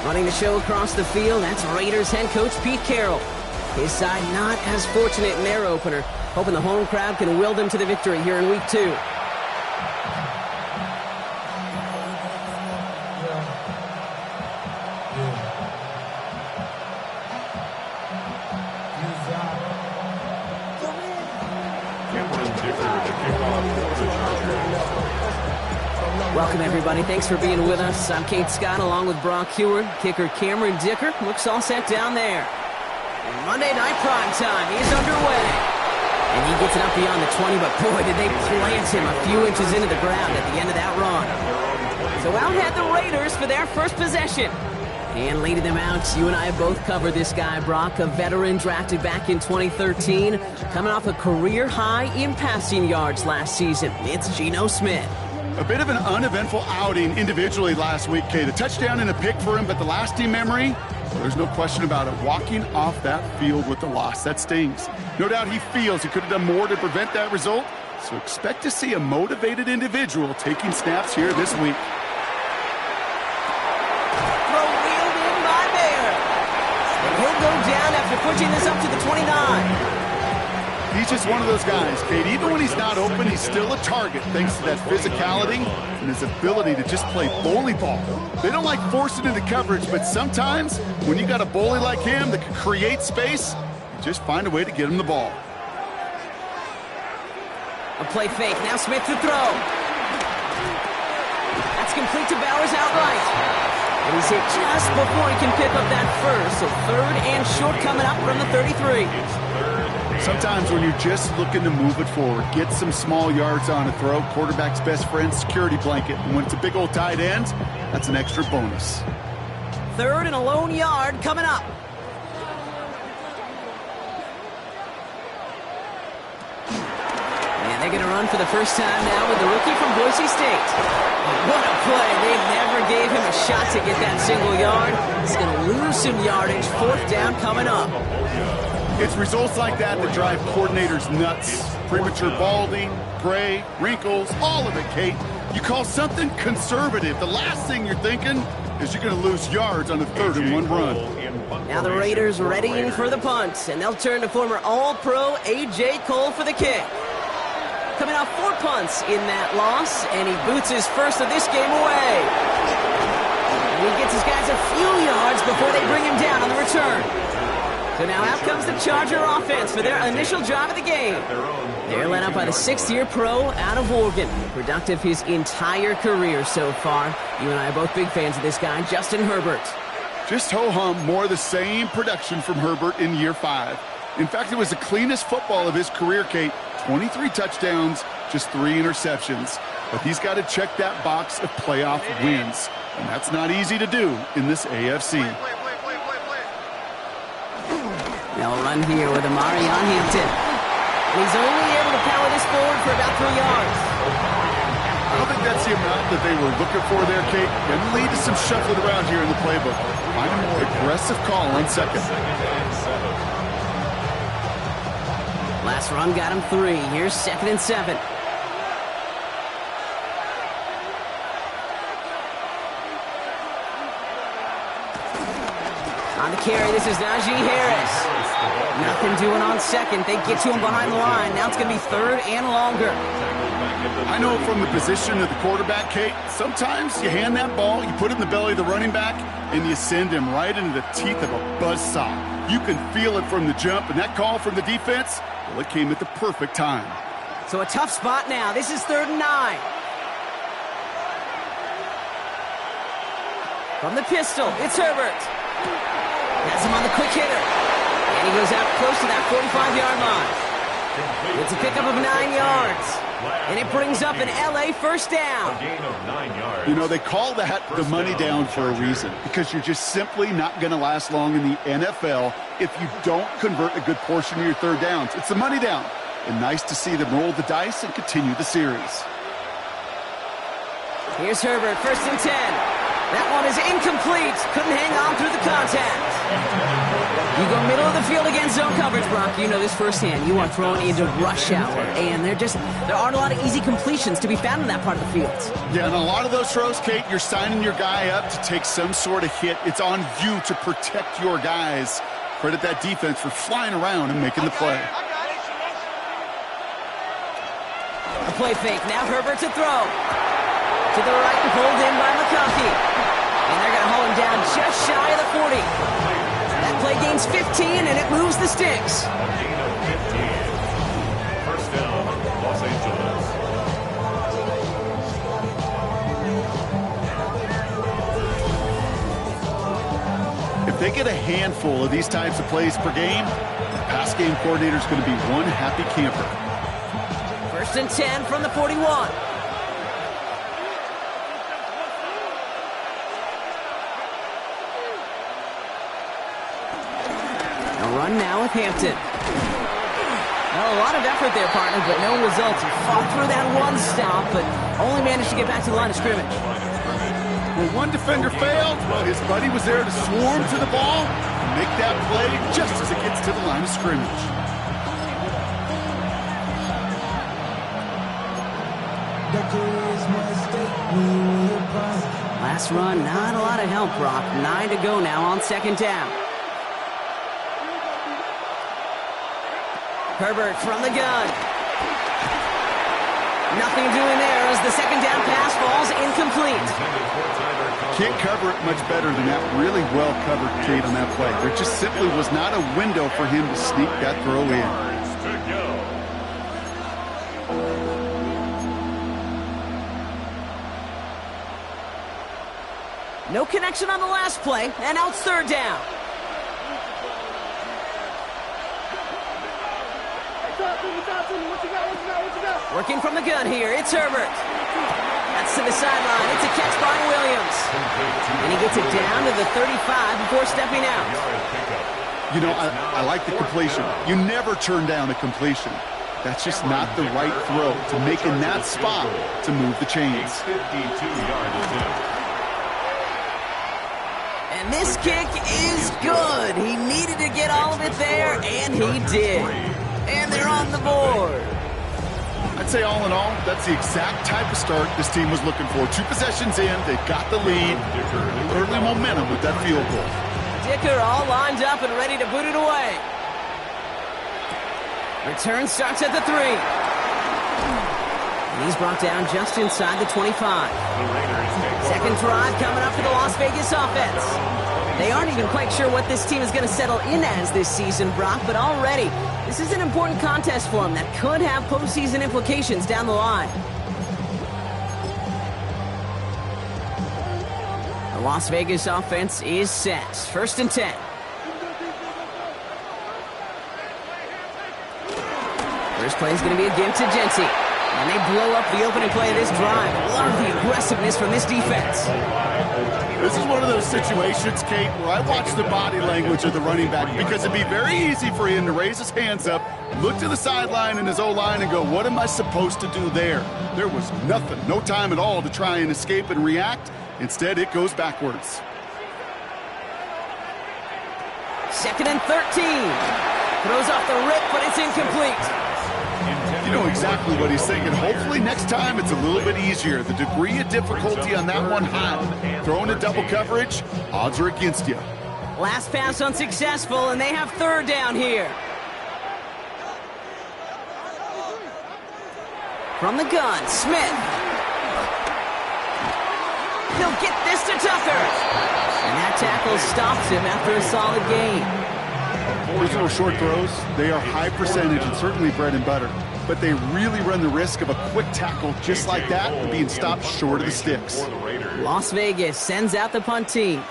Running the show across the field, that's Raiders head coach Pete Carroll. His side not as fortunate in their opener, hoping the home crowd can will them to the victory here in week 2. Welcome, everybody. Thanks for being with us. I'm Kate Scott along with Brock Heward. Kicker Cameron Dicker looks all set down there. And Monday night prime time is underway. And he gets it up beyond the 20, but boy, did they plant him a few inches into the ground at the end of that run. So out head the Raiders for their first possession. And leading them out, you and I have both covered this guy, Brock, a veteran drafted back in 2013, coming off a career high in passing yards last season. It's Geno Smith. A bit of an uneventful outing individually last week, Kate. A touchdown and a pick for him, but the lasting memory, well, there's no question about it. Walking off that field with the loss, that stings. No doubt he feels he could have done more to prevent that result, so expect to see a motivated individual taking snaps here this week. Throw wheeled in by Bayer. And he'll go down after pushing this up to the 29. He's just one of those guys, Kate. Even when he's not open, he's still a target thanks to that physicality and his ability to just play bully ball. They don't like forcing into coverage, but sometimes when you got a bully like him that can create space, you just find a way to get him the ball. A play fake. Now Smith to throw. That's complete to Bowers outright. And he's hit just before he can pick up that first. So 3rd and short coming up from the 33. Sometimes when you're just looking to move it forward, get some small yards on a throw, quarterback's best friend, security blanket. And when it's a big old tight end, that's an extra bonus. 3rd and a lone yard coming up. And they're going to run for the first time now with the rookie from Boise State. What a play. They never gave him a shot to get that single yard. He's going to lose some yardage. 4th down coming up. It's results like that that drive coordinators nuts. Premature balding, gray, wrinkles, all of it, Kate. You call something conservative. The last thing you're thinking is you're going to lose yards on a 3rd and 1 run. Now the Raiders readying for the punt, and they'll turn to former All-Pro A.J. Cole for the kick. Coming off 4 punts in that loss, and he boots his first of this game away. And he gets his guys a few yards before they bring him down on the return. So now out comes the Charger offense for their initial drive of the game. They're led up by the 6th-year pro out of Oregon. Productive his entire career so far. You and I are both big fans of this guy, Justin Herbert. Just ho-hum, more of the same production from Herbert in year 5. In fact, it was the cleanest football of his career, Kate. 23 touchdowns, just 3 interceptions. But he's got to check that box of playoff wins. And that's not easy to do in this AFC. They'll run here with Amari on Hampton. And he's only able to power this forward for about 3 yards. I don't think that's the amount that they were looking for there, Kate. Going to lead to some shuffling around here in the playbook. Find a more aggressive call on 2nd. Last run got him 3. Here's 2nd and 7. On the carry, this is Najee Harris. Nothing doing on 2nd. They get to him behind the line. Now it's going to be 3rd and longer. I know from the position of the quarterback, Kate, sometimes you hand that ball, you put it in the belly of the running back, and you send him right into the teeth of a buzzsaw. You can feel it from the jump, and that call from the defense, well, it came at the perfect time. So a tough spot now. This is 3rd and 9. From the pistol, it's Herbert. Has him on the quick hitter. And he goes out close to that 45-yard line. It's a pickup of 9 yards. And it brings up an L.A. first down. You know, they call that the money down for a reason, because you're just simply not going to last long in the NFL if you don't convert a good portion of your 3rd downs. It's the money down. And nice to see them roll the dice and continue the series. Here's Herbert, 1st and 10. That one is incomplete. Couldn't hang on through the contact. You go middle of the field against zone coverage, Brock. You know this firsthand. You are throwing into rush hour, and there aren't a lot of easy completions to be found in that part of the field. Yeah, and a lot of those throws, Kate, you're signing your guy up to take some sort of hit. It's on you to protect your guys. Credit that defense for flying around and making the play. A play fake. Now Herbert to throw. To the right, pulled in by McConkey. And they're going to hold him down just shy of the 40. That play gains 15, and it moves the sticks. First down, Los Angeles. If they get a handful of these types of plays per game, the pass game coordinator is going to be one happy camper. First and 10 from the 41. Run now with Hampton. Well, a lot of effort there, partner, but no results. He fought through that one stop, but only managed to get back to the line of scrimmage. When one defender failed, his buddy was there to swarm to the ball and make that play just as it gets to the line of scrimmage. Last run, not a lot of help, Brock. 9 to go now on second down. Herbert from the gun. Nothing doing there as the second down pass falls incomplete. Can't cover it much better than that. Really well covered, Kate, on that play. There just simply was not a window for him to sneak that throw in. No connection on the last play, and now it's third down. Working from the gun here, it's Herbert. That's to the sideline. It's a catch by Williams. And he gets it down to the 35 before stepping out. You know, I like the completion. You never turn down a completion. That's just not the right throw to make in that spot to move the chains. And this kick is good. He needed to get all of it there, and he did. And they're on the board. I'd say all in all, that's the exact type of start this team was looking for. 2 possessions in, they've got the lead. Early momentum with that field goal. Dicker all lined up and ready to boot it away. Return starts at the 3. And he's brought down just inside the 25. Second drive coming up for the Las Vegas offense. They aren't even quite sure what this team is going to settle in as this season, Brock, but already this is an important contest for them that could have postseason implications down the line. The Las Vegas offense is set. First and 10. First play is going to be a give to Genty. And they blow up the opening play of this drive. Love the aggressiveness from this defense. This is one of those situations, Kate, where I watch the body language of the running back because it'd be very easy for him to raise his hands up, look to the sideline in his O-line and go, what am I supposed to do there? There was nothing, no time at all to try and escape and react. Instead, it goes backwards. Second and 13. Throws off the rip, but it's incomplete. You know exactly what he's thinking. Hopefully next time it's a little bit easier. The degree of difficulty on that one high. Throwing a double coverage, odds are against you. Last pass unsuccessful, and they have third down here. From the gun, Smith. He'll get this to Tucker. And that tackle stops him after a solid gain. Those little short throws, they are high percentage and certainly bread and butter. But they really run the risk of a quick tackle just like that and being stopped short of the sticks. Las Vegas sends out the punt team.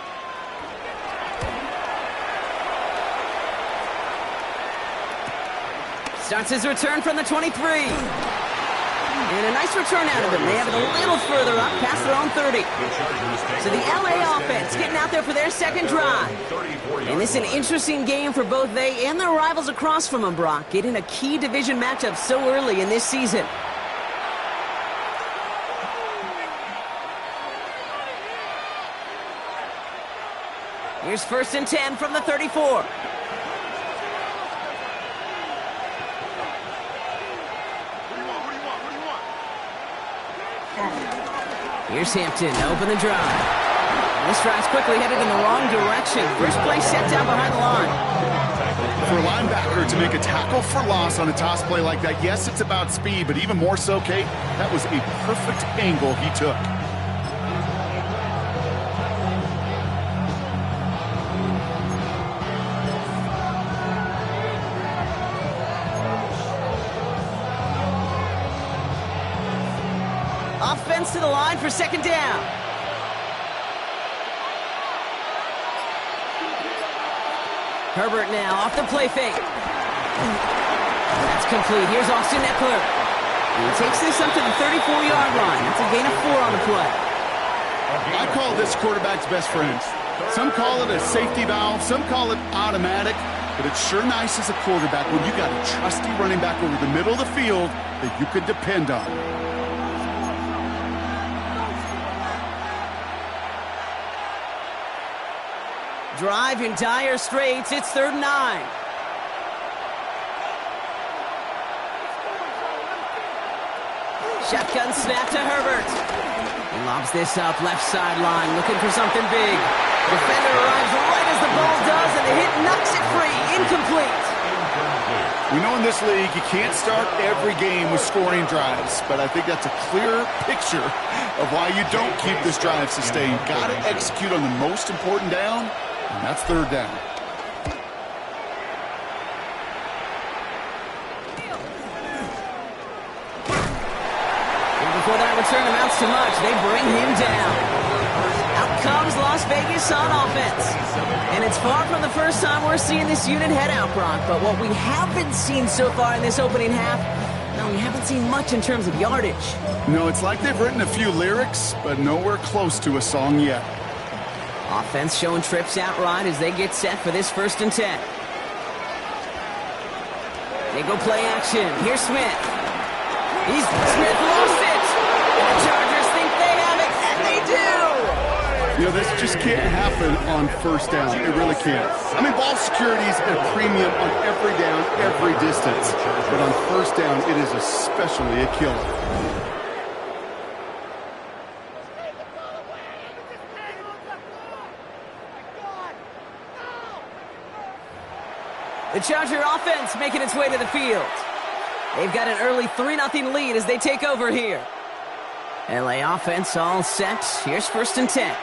Starts his return from the 23. And a nice return out of him. They have it a little further up past their own 30. So the LA offense getting out there for their second drive. And this is an interesting game for both they and their rivals across from them, Brock, getting a key division matchup so early in this season. Here's first and 10 from the 34. Here's Hampton to open the drive. This drive's quickly headed in the wrong direction. First play set down behind the line. For a linebacker to make a tackle for loss on a toss play like that, yes, it's about speed, but even more so, Kate, that was a perfect angle he took. Offense to the line for second down. Herbert now off the play fake. That's complete. Here's Austin Eckler. He takes this up to the 34-yard line. That's a gain of 4 on the play. I call this quarterback's best friend. Some call it a safety valve, some call it automatic, but it's sure nice as a quarterback when you got a trusty running back over the middle of the field that you could depend on. Drive in dire straits. It's 3rd and 9. Shotgun snap to Herbert. He lobs this up left sideline, looking for something big. Defender arrives right as the ball does, and the hit knocks it free. Incomplete. We know in this league you can't start every game with scoring drives, but I think that's a clear picture of why you don't keep this drive sustained. Got to execute on the most important down, and that's 3rd down. And before that return amounts to much, they bring him down. Out comes Las Vegas on offense. And it's far from the first time we're seeing this unit head out, Brock. But what we haven't seen so far in this opening half, no, we haven't seen much in terms of yardage. No, it's like they've written a few lyrics, but nowhere close to a song yet. Offense showing trips out right as they get set for this 1st and 10. They go play action. Here's Smith. Smith lost it. And the Chargers think they have it, and they do. You know, this just can't happen on 1st down. It really can't. I mean, ball security is at a premium on every down, every distance. But on 1st down, it is especially a killer. The Charger offense making its way to the field. They've got an early 3-0 lead as they take over here. LA offense all set. Here's 1st and 10.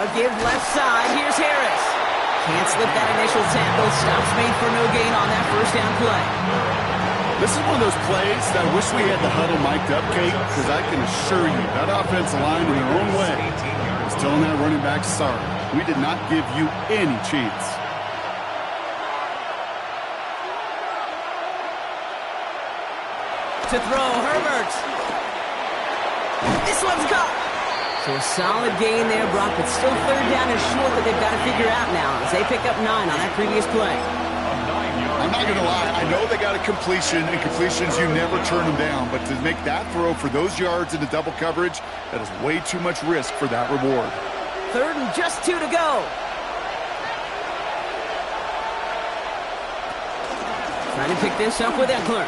A give left side. Here's Harris. Can't slip that initial tackle. Stops made for no gain on that 1st down play. This is one of those plays that I wish we had the huddle mic'd up, Kate, because I can assure you that offensive line in their own way is telling that running back, sorry, we did not give you any chance. To throw, Herbert. This one's caught. So a solid gain there, Brock, but still 3rd down is short that they've got to figure out now as they pick up 9 on that previous play. I'm not going to lie. I know they got a completion, and completions, you never turn them down. But to make that throw for those yards into double coverage, that is way too much risk for that reward. 3rd and just 2 to go. Trying to pick this up with Eckler.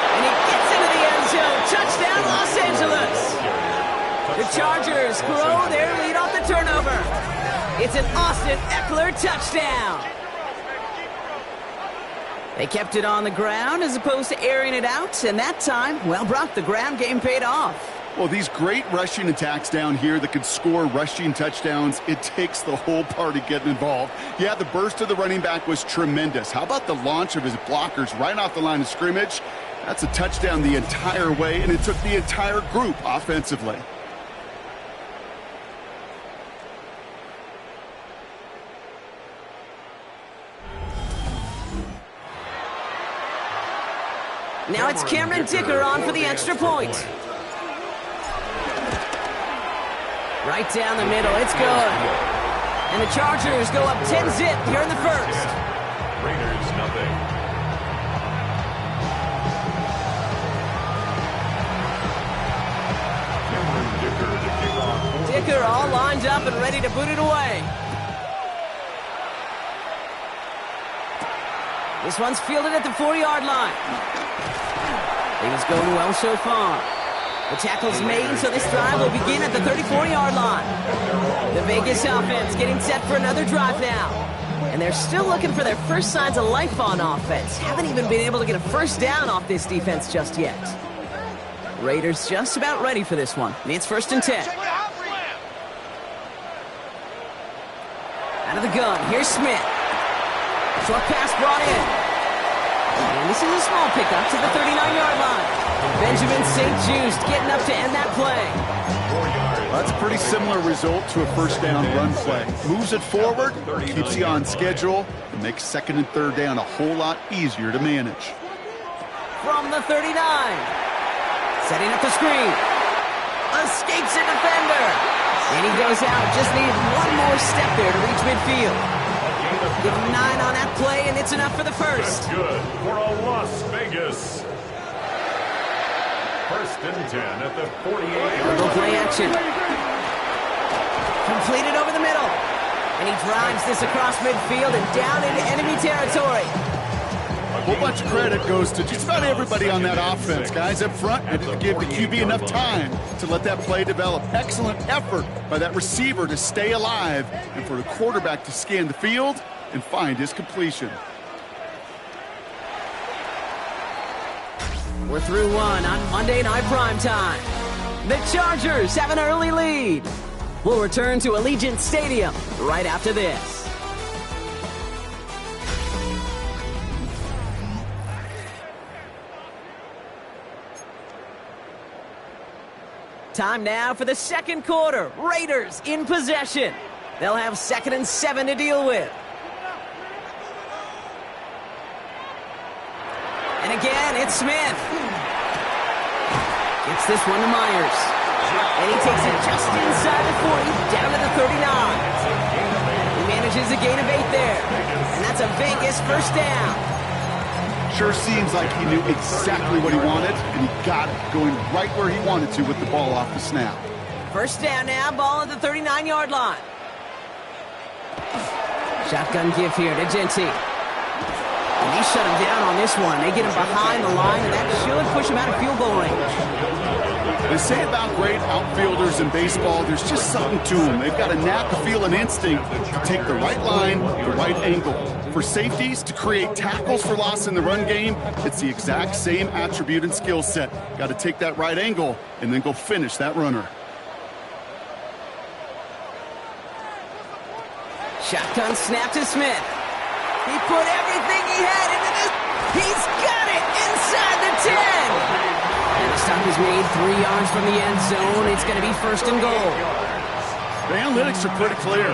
And he gets into the end zone. Touchdown, Los Angeles. The Chargers grow their lead off the turnover. It's an Austin Eckler touchdown. They kept it on the ground as opposed to airing it out, and that time, well, Brock, the ground game paid off. Well, these great rushing attacks down here that can score rushing touchdowns, it takes the whole party getting involved. Yeah, the burst of the running back was tremendous. How about the launch of his blockers right off the line of scrimmage? That's a touchdown the entire way, and it took the entire group offensively. Now it's Cameron Dicker on for the extra point. Right down the middle, it's good. And the Chargers go up 10-zip here in the 1st. Raiders, nothing. Dicker all lined up and ready to boot it away. This one's fielded at the 4-yard line. Things going well so far. The tackle's made, so this drive will begin at the 34-yard line. The Vegas offense getting set for another drive now. And they're still looking for their first signs of life on offense. Haven't even been able to get a first down off this defense just yet. Raiders just about ready for this one. It's 1st and 10. Out of the gun, here's Smith. Short pass brought in. And this is a small pickup to the 39-yard line. Benjamin St. Just getting up to end that play. Well, that's a pretty similar result to a first down run play. Moves it forward, keeps you on schedule, and makes 2nd and 3rd down a whole lot easier to manage. From the 39. Setting up the screen. Escapes a defender. And he goes out. Just needed one more step there to reach midfield. Give him 9 on that play, and it's enough for the first. That's good for a Las Vegas. 1st and 10 at the 48. Little play action. Completed over the middle. And he drives this across midfield and down into enemy territory. A whole bunch of credit goes to just about everybody on that offense. Guys up front had to give the QB enough time to let that play develop. Excellent effort by that receiver to stay alive and for the quarterback to scan the field and find his completion. We're through one on Monday Night Primetime. The Chargers have an early lead. We'll return to Allegiant Stadium right after this. Time now for the second quarter. Raiders in possession. They'll have 2nd and 7 to deal with. And again, it's Smith. Gets this one to Myers. And he takes it just inside the 40, down to the 39. He manages a gain of 8 there. And that's a Vegas first down. Sure seems like he knew exactly what he wanted, and he got it, going right where he wanted to with the ball off the snap. First down now, ball at the 39-yard line. Shotgun give here to Genty. And they shut him down on this one. They get him behind the line, and that should push him out of field goal range. They say about great outfielders in baseball, there's just something to them. They've got a knack, a feel, an instinct to take the right line, the right angle. For safeties to create tackles for loss in the run game, it's the exact same attribute and skill set. Got to take that right angle and then go finish that runner. Shotgun snap to Smith. He put everything he had into this. He's got it inside the 10. And the stop is made 3 yards from the end zone. It's going to be 1st and goal. The analytics are pretty clear.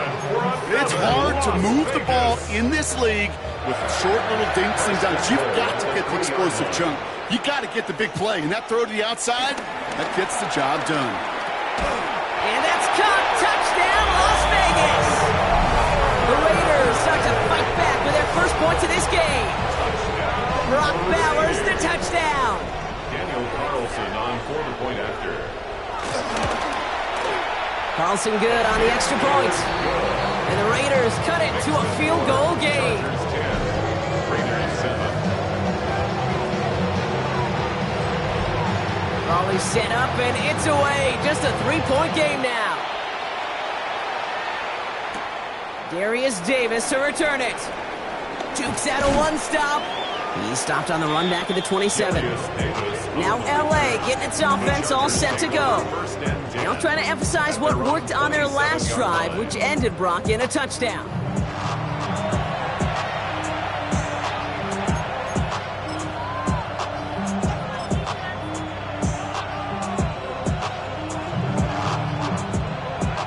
It's hard to move the ball in this league with short little dinks and dunks. You've got to get the explosive chunk. You got to get the big play. And that throw to the outside, that gets the job done. And that's caught. Touchdown, Las Vegas. The Raiders start to fight back with their first points of this game. Brock Bowers, the touchdown. Daniel Carlson on for the point after. Carlson good on the extra point. And the Raiders cut it to a field goal game. Raiders 7. Volley set up and it's away. Just a 3-point game now. Darius Davis to return it. Dukes out a 1-stop. He stopped on the run back at the 27. Now LA getting its offense all set to go. Now trying to emphasize what worked on their last drive, which ended Brock in a touchdown.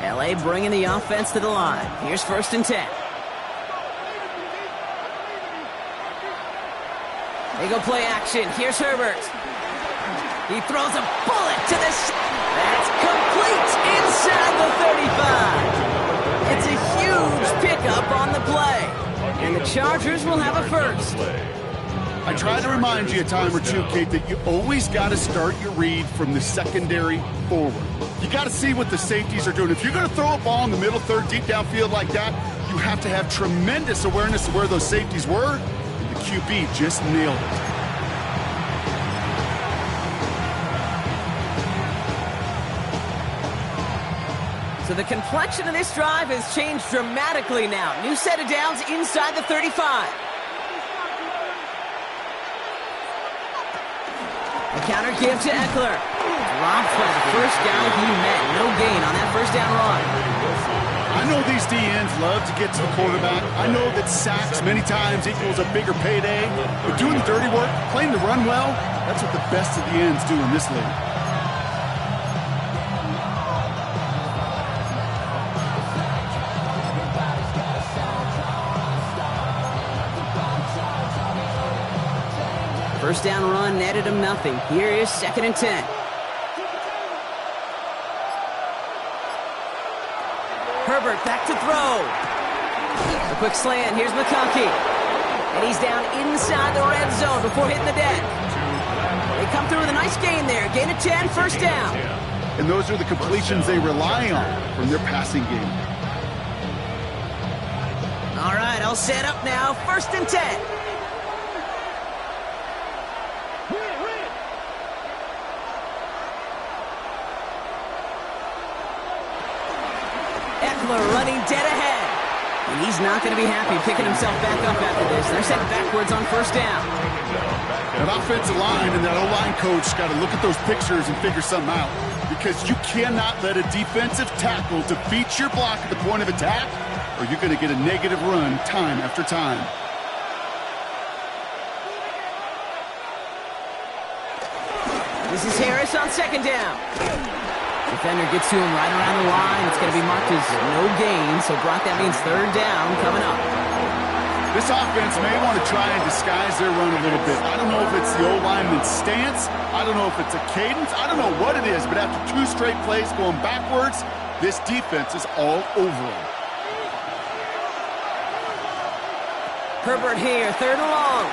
LA bringing the offense to the line. Here's 1st and 10. They go play action. Here's Herbert. He throws a bullet to the... That's complete inside the 35. It's a huge pickup on the play. And the Chargers will have a first. I try to remind you a time or two, Kate, that you always got to start your read from the secondary forward. You got to see what the safeties are doing. If you're going to throw a ball in the middle third, deep downfield like that, you have to have tremendous awareness of where those safeties were. And the QB just nailed it. So the complexion of this drive has changed dramatically now. New set of downs inside the 35. A counter give to Eckler. Dropped by the first guy he met. No gain on that first down run. I know these DNs love to get to the quarterback. I know that sacks many times equals a bigger payday. But doing the dirty work, playing the run well, that's what the best of the ends do in this league. First down run netted him nothing. Here is 2nd and 10. Herbert back to throw. A quick slant. Here's McConkey. And he's down inside the red zone before hitting the deck. They come through with a nice gain there. Gain of 10, first down. And those are the completions they rely on from their passing game. All right, all set up now. 1st and 10. Running dead ahead. And he's not going to be happy picking himself back up after this. They're sent backwards on first down. That offensive line and that O-line coach got to look at those pictures and figure something out. Because you cannot let a defensive tackle defeat your block at the point of attack, or you're going to get a negative run time after time. This is Harris on 2nd down. Defender gets to him right around the line. It's going to be marked as no gain, so Brock, that means 3rd down coming up. This offense may want to try and disguise their run a little bit. I don't know if it's the O-lineman's stance. I don't know if it's a cadence. I don't know what it is, but after 2 straight plays going backwards, this defense is all over them. Herbert here, 3rd and long.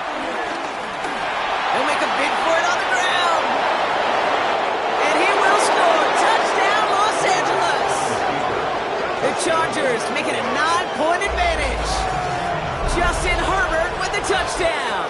They'll make a big for it on the ground. And he will score. Touchdown, Los Angeles. The Chargers making a 9-point advantage. Justin Herbert with the touchdown.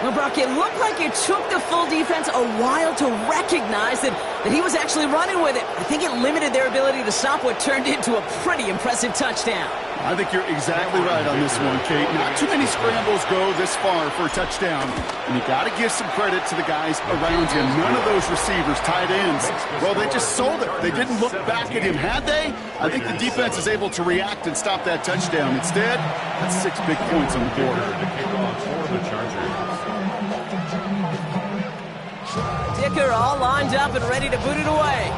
Well, Brock, it looked like it took the full defense a while to recognize that he was actually running with it. I think it limited their ability to stop what turned into a pretty impressive touchdown. I think you're exactly right on this one, Kate. Not too many scrambles go this far for a touchdown. And you got to give some credit to the guys around him. None of those receivers, tight ends, well, they just sold it. They didn't look back at him, had they? I think the defense is able to react and stop that touchdown. Instead, that's 6 big points on the board. Dicker all lined up and ready to boot it away.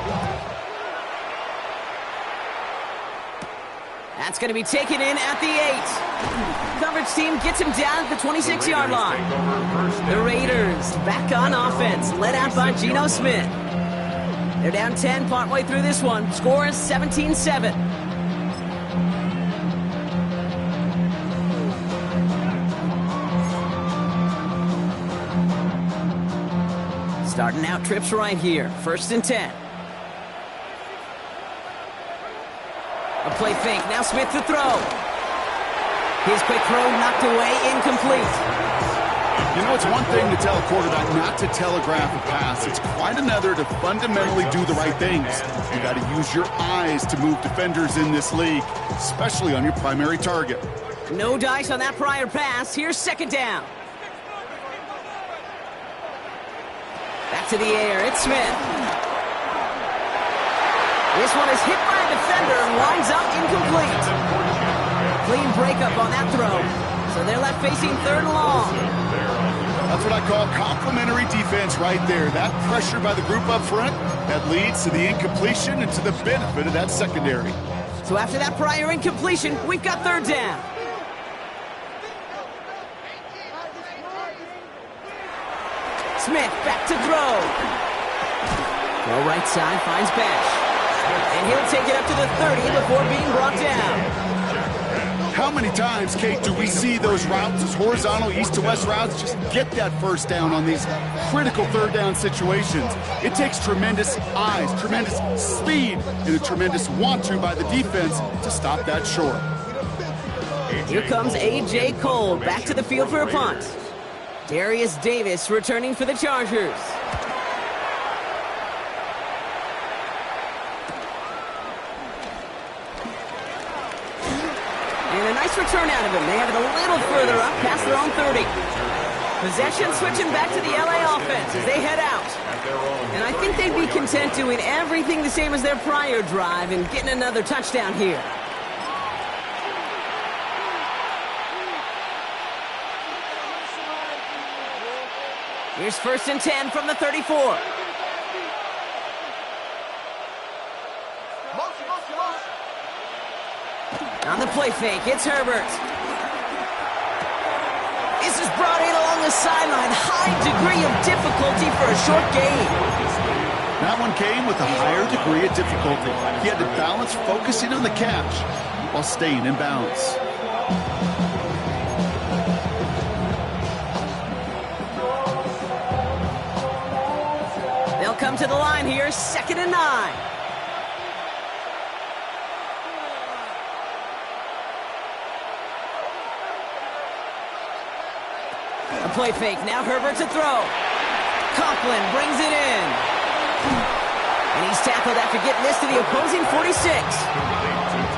That's going to be taken in at the 8. Coverage team gets him down at the 26-yard line. The Raiders back on offense, led out by Geno Smith. They're down 10 partway through this one. Score is 17-7. Starting out trips right here. 1st and 10. A play fake. Now Smith to throw. His quick throw knocked away, incomplete. You know, it's one thing to tell a quarterback not to telegraph a pass. It's quite another to fundamentally do the right things. You got to use your eyes to move defenders in this league, especially on your primary target. No dice on that prior pass. Here's 2nd down. Back to the air. It's Smith. This one is hit by a defender and winds up incomplete. Clean breakup on that throw. So they're left facing 3rd and long. That's what I call complementary defense right there. That pressure by the group up front, that leads to the incompletion and to the benefit of that secondary. So after that prior incompletion, we've got 3rd down. Smith back to throw. Throw right side, finds Bash. And he'll take it up to the 30 before being brought down. How many times, Kate, do we see those routes, those horizontal east-to-west routes, just get that first down on these critical 3rd down situations? It takes tremendous eyes, tremendous speed, and a tremendous want-to by the defense to stop that short. Here comes A.J. Cole back to the field for a punt. Darius Davis returning for the Chargers. And a nice return out of him. They have it a little further up past their own 30. Possession switching back to the LA offense as they head out. And I think they'd be content doing everything the same as their prior drive and getting another touchdown here. Here's 1st and 10 from the 34. On the play fake, it's Herbert. This is brought in along the sideline. High degree of difficulty for a short gain. That one came with a higher degree of difficulty. He had to balance focusing on the catch while staying in bounds. They'll come to the line here, 2nd and 9. A play fake, now Herbert to throw. Conklin brings it in. And he's tackled after getting this to the opposing 46.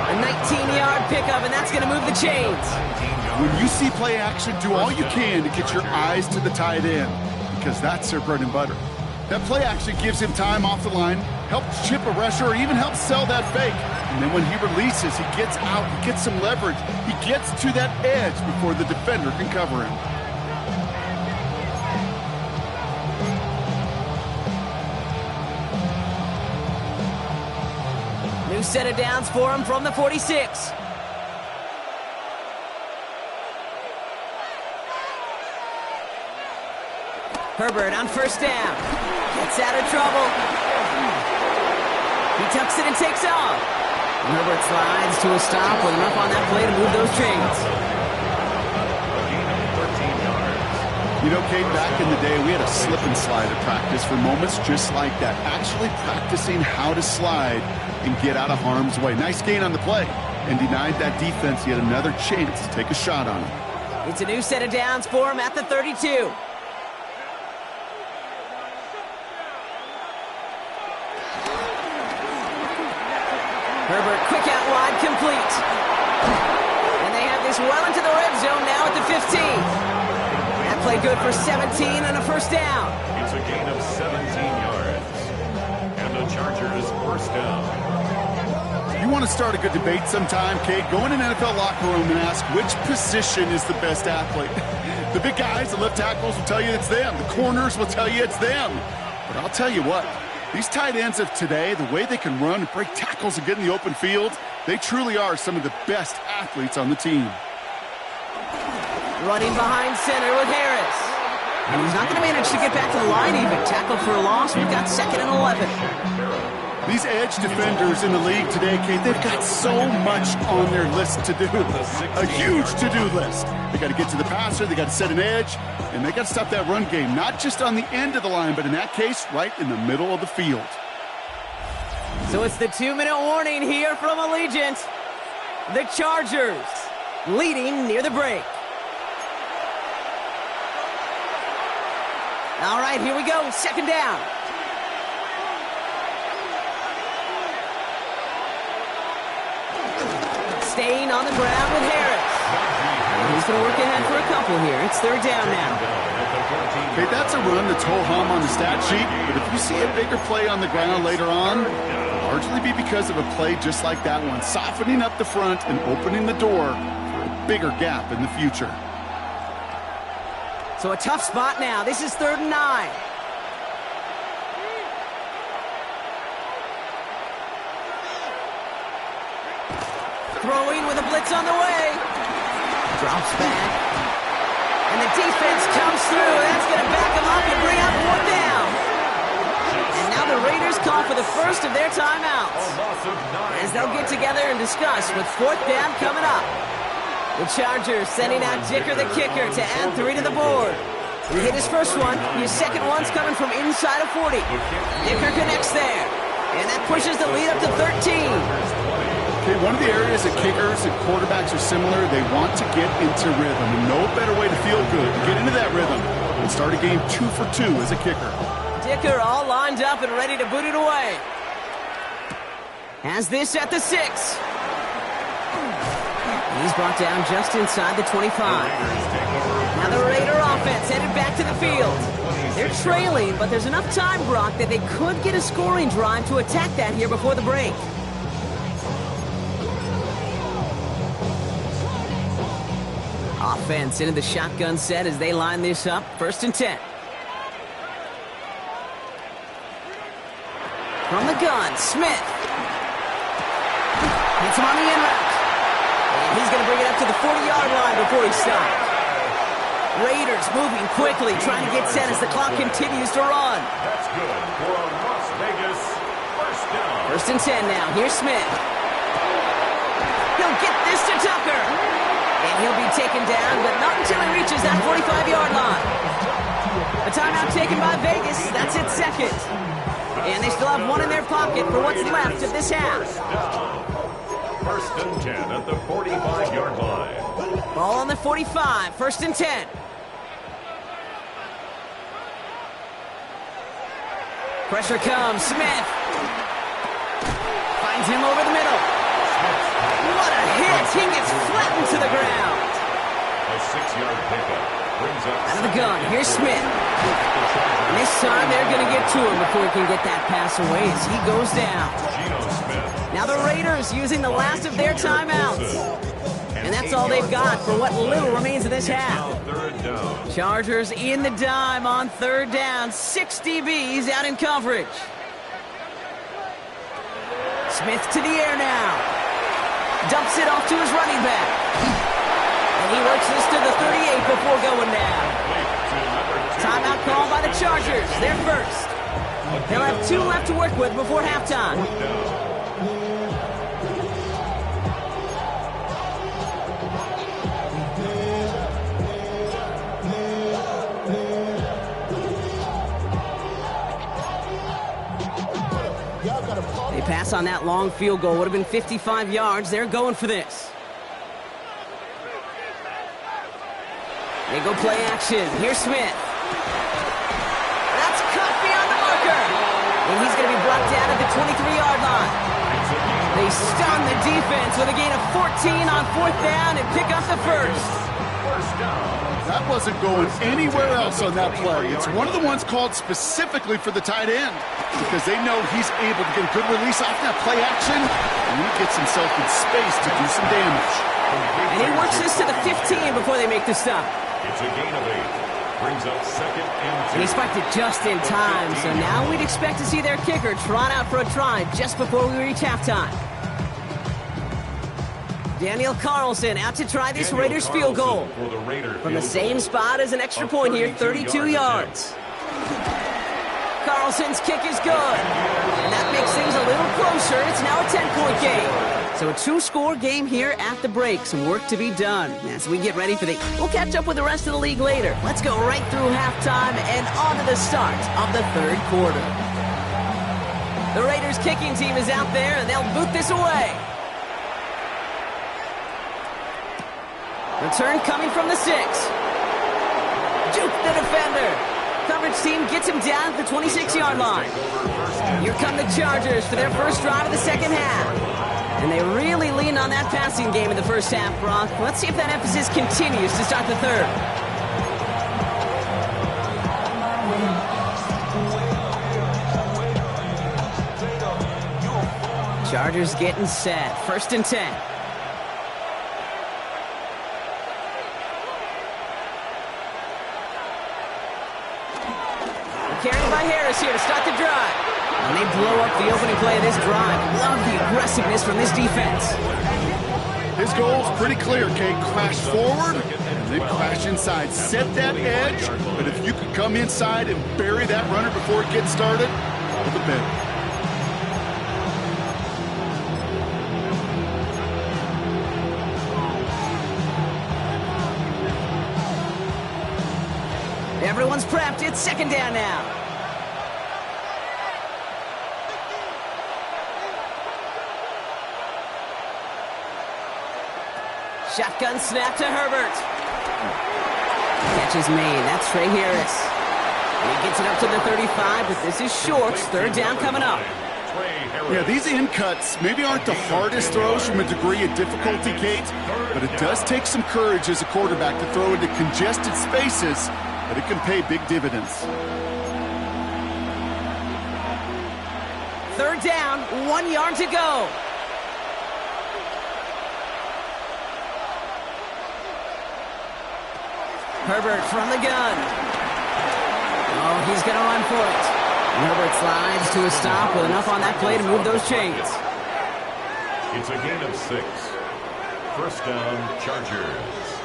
A 19-yard pickup, and that's going to move the chains. When you see play action, do all you can to get your eyes to the tight end, because that's their bread and butter. That play action gives him time off the line, helps chip a rusher, or even helps sell that fake. And then when he releases, he gets out, he gets some leverage. He gets to that edge before the defender can cover him. New set of downs for him from the 46. Herbert on 1st down. Gets out of trouble. He tucks it and takes off. And Herbert slides to a stop with enough on that play to move those chains. You know, Kate, back in the day, we had a slip and slide at practice for moments just like that. Actually practicing how to slide and get out of harm's way. Nice gain on the play. And denied that defense yet another chance to take a shot on him. It's a new set of downs for him at the 32. Herbert, quick out wide, complete. And they have this well into the red zone now at the 15. That play good for 17 and a 1st down. It's a gain of 17 yards. And the Chargers 1st down. You want to start a good debate sometime, Kate? Go in an NFL locker room and ask which position is the best athlete. The big guys, the left tackles will tell you it's them. The corners will tell you it's them. But I'll tell you what. These tight ends of today, the way they can run, break tackles, and get in the open field, they truly are some of the best athletes on the team. Running behind center with Harris. And he's not going to manage to get back to the line even. Tackled for a loss. We've got 2nd and 11. These edge defenders in the league today, Kate, they've got so much on their list to do. A huge to-do list. They got to get to the passer, they got to set an edge, and they got to stop that run game, not just on the end of the line, but in that case, right in the middle of the field. So it's the 2-minute warning here from Allegiant. The Chargers leading near the break. All right, here we go. 2nd down. Staying on the ground with Harris. He's going to work ahead for a couple here. It's 3rd down now. Okay, that's a run that's ho-hum on the stat sheet, but if you see a bigger play on the ground later on, it'll largely be because of a play just like that one, softening up the front and opening the door for a bigger gap in the future. So a tough spot now. This is 3rd and 9. Throwing with a blitz on the way. Drops back. And the defense comes through. That's going to back them up and bring up 4th down. And now the Raiders call for the first of their timeouts, as they'll get together and discuss with 4th down coming up. The Chargers sending out Dicker the kicker to add 3 to the board. He hit his first one. His second one's coming from inside of 40. Dicker connects there. And that pushes the lead up to 13. Okay, one of the areas that kickers and quarterbacks are similar, they want to get into rhythm. And no better way to feel good, to get into that rhythm, and start a game 2 for 2 as a kicker. Dicker all lined up and ready to boot it away. Has this at the 6. He's brought down just inside the 25. Now the Raider offense headed back to the field. They're trailing, but there's enough time, Brock, that they could get a scoring drive to attack that here before the break. Offense into the shotgun set as they line this up. 1st and 10. From the gun, Smith. Hits him on the in route. And he's going to bring it up to the 40-yard line before he stops. Raiders moving quickly, trying to get set as the clock continues to run. That's good for a Las Vegas first down. 1st and 10 now. Here's Smith. He'll get this to Tucker. And he'll be taken down, but not until he reaches that 45-yard line. A timeout taken by Vegas. That's its 2nd. And they still have one in their pocket for what's left of this half. 1st and 10 at the 45-yard line. Ball on the 45. 1st and 10. Pressure comes. Smith finds him over the middle. What a hit! He gets flattened to the ground. A 6-yard pickup brings up Out of the gun, here's Smith. And this time they're going to get to him before he can get that pass away as he goes down. Geno Smith. Now the Raiders using the last of their timeouts. And that's all they've got for what little remains of this half. 3rd down. Chargers in the dime on 3rd down. 6 DBs out in coverage. Smith to the air now. Dumps it off to his running back. And he works this to the 38 before going down. Timeout called by the Chargers. They're first. They'll have 2 left to work with before halftime. They pass on that long field goal. Would have been 55 yards. They're going for this. They go play action. Here's Smith. That's cut beyond the marker. And he's going to be brought down at the 23-yard line. They stun the defense with a gain of 14 on 4th down and pick up the first. That wasn't going anywhere else on that play. It's one of the ones called specifically for the tight end because they know he's able to get a good release off that play action, and he gets himself in space to do some damage. And he works this to the 15 before they make the stop. It's a gain of 8. Brings up 2nd and 2. And he spiked it just in time, so now we'd expect to see their kicker trot out for a try just before we reach halftime. Daniel Carlson out to try this Raiders field goal. From the same spot as an extra point here, 32 yards. Carlson's kick is good. And that makes things a little closer. It's now a 10-point game. So a 2-score game here at the break. Some work to be done as we get ready for we'll catch up with the rest of the league later. Let's go right through halftime and on to the start of the 3rd quarter. The Raiders kicking team is out there and they'll boot this away. Return coming from the 6. Juke the defender. Coverage team gets him down at the 26-yard line. Here come the Chargers for their first drive of the 2nd half. And they really leaned on that passing game in the first half, Brock. Let's see if that emphasis continues to start the 3rd. Chargers getting set. 1st and 10. Carried by Harris here to start the drive. And they blow up the opening play of this drive. Love the aggressiveness from this defense. His goal's pretty clear, Kate. Crash forward, and then crash inside. Set that edge, but if you could come inside and bury that runner before it gets started, all the better. Everyone's prepped. It's 2nd down now. Shotgun snap to Herbert. Catch is made. That's Trey Harris. And he gets it up to the 35, but this is short. Third down coming up. Yeah, these in cuts maybe aren't the hardest throws from a degree of difficulty, Kate, but it does take some courage as a quarterback to throw into congested spaces, but it can pay big dividends. Third down, 1 yard to go. Herbert from the gun. Oh, he's going to run for it. Herbert slides to a stop with enough on that play to move those chains. It's a gain of 6. First down, Chargers.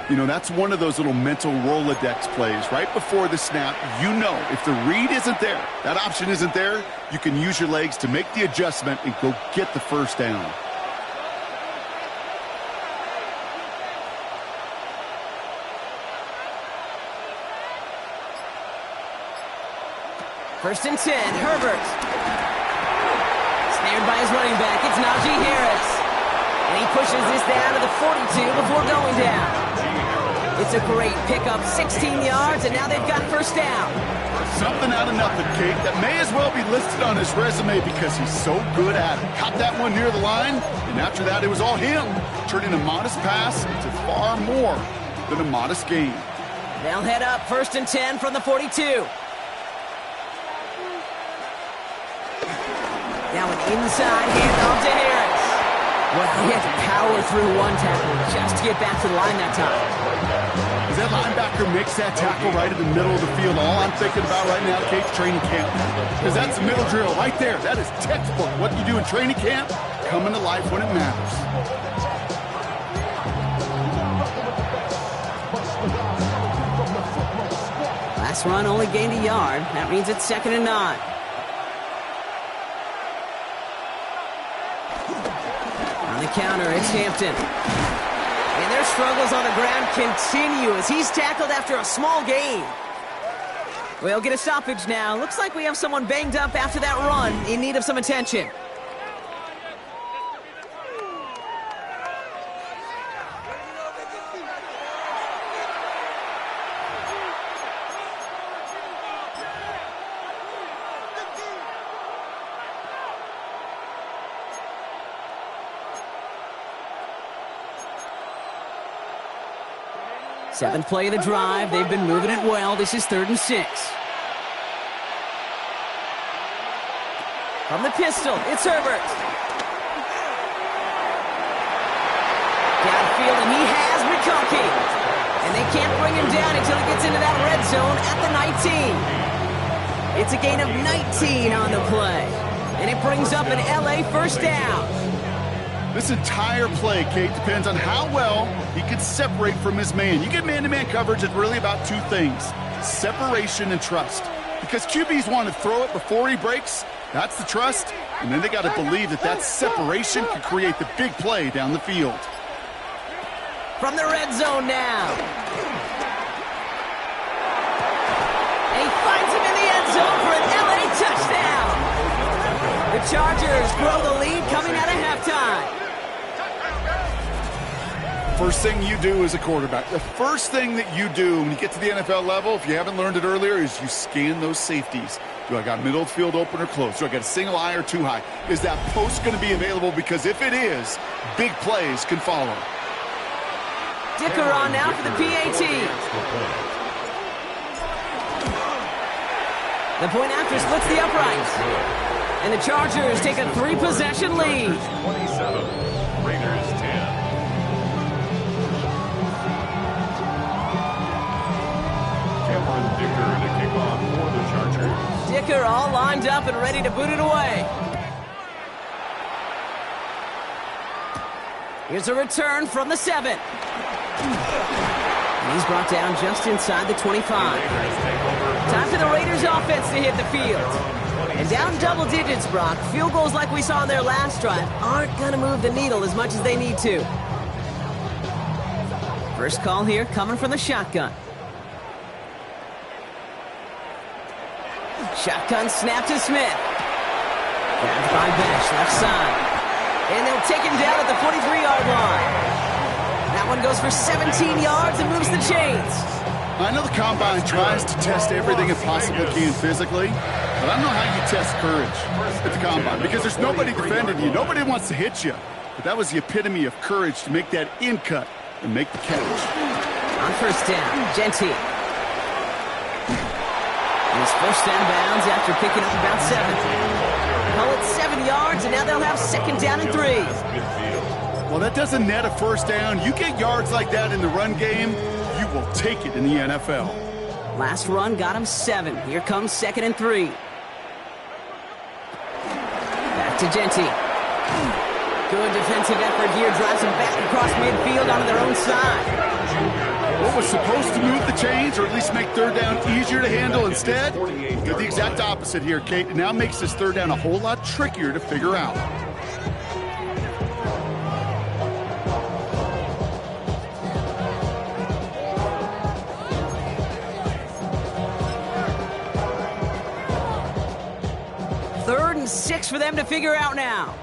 You know, that's one of those little mental Rolodex plays. Right before the snap, you know if the read isn't there, that option isn't there, you can use your legs to make the adjustment and go get the first down. First and 10, Herbert. Snared by his running back, it's Najee Harris. And he pushes this down to the 42 before going down. It's a great pickup, 16 yards, and now they've got first down. Something out of nothing, Kate, that may as well be listed on his resume because he's so good at it. Caught that one near the line, and after that it was all him, turning a modest pass into far more than a modest gain. They'll head up first and 10 from the 42. Now an inside handoff to Harris. Well, he had to power through one tackle just to get back to the line that time. As that linebacker makes that tackle right in the middle of the field, all I'm thinking about right now, Kate's training camp. Because that's the middle drill right there. That is textbook. What you do in training camp, coming to life when it matters. Last run only gained a yard. That means it's 2nd and 9. On the counter, it's Hampton. And their struggles on the ground continue as he's tackled after a small gain. We'll get a stoppage now. Looks like we have someone banged up after that run in need of some attention. Seventh play of the drive. They've been moving it well. This is 3rd and 6. From the pistol, it's Herbert. Downfield, and he has McConkey. And they can't bring him down until he gets into that red zone at the 19. It's a gain of 19 on the play. And it brings up an LA first down. This entire play, Kate, depends on how well he can separate from his man. You get man-to-man coverage, it's really about two things, separation and trust. Because QBs want to throw it before he breaks, that's the trust, and then they got to believe that that separation can create the big play down the field. From the red zone now. And he finds him in the end zone for an LA touchdown. The Chargers grow the lead coming out of halftime. First thing you do as a quarterback, the first thing that you do when you get to the NFL level, if you haven't learned it earlier, is you scan those safeties. Do I got middle field open or close? Do I got a single eye or two high? Is that post going to be available? Because if it is, big plays can follow. Dicker on now for the PAT. The point after splits the uprights. And the Chargers take a 3-possession lead. 27, Raiders 10. Dicker to kick off for the Chargers. Dicker all lined up and ready to boot it away. Here's a return from the 7. And he's brought down just inside the 25. Time for the Raiders offense to hit the field. And down double digits, Brock. Field goals like we saw in their last drive aren't going to move the needle as much as they need to. First call here coming from the shotgun. Shotgun snap to Smith. Grabbed by Besh, left side. And they'll take him down at the 43-yard line. That one goes for 17 yards and moves the chains. I know the Combine tries to test everything it possibly can physically, but I don't know how you test courage at the Combine because there's nobody defending you. Nobody wants to hit you. But that was the epitome of courage to make that in cut and make the catch. On first down, Genty. He's first down bounds after picking up about 7. Call it 7 yards, and now they'll have second down and 3. Well, that doesn't net a first down. You get yards like that in the run game, you will take it in the NFL. Last run got him 7. Here comes second and 3. Back to Genty. Good defensive effort here. Drives him back across midfield onto their own side. What was supposed to move the chains or at least make third down easier to handle instead? Did the exact opposite here, Kate. It now makes this third down a whole lot trickier to figure out. Third and 6 for them to figure out now.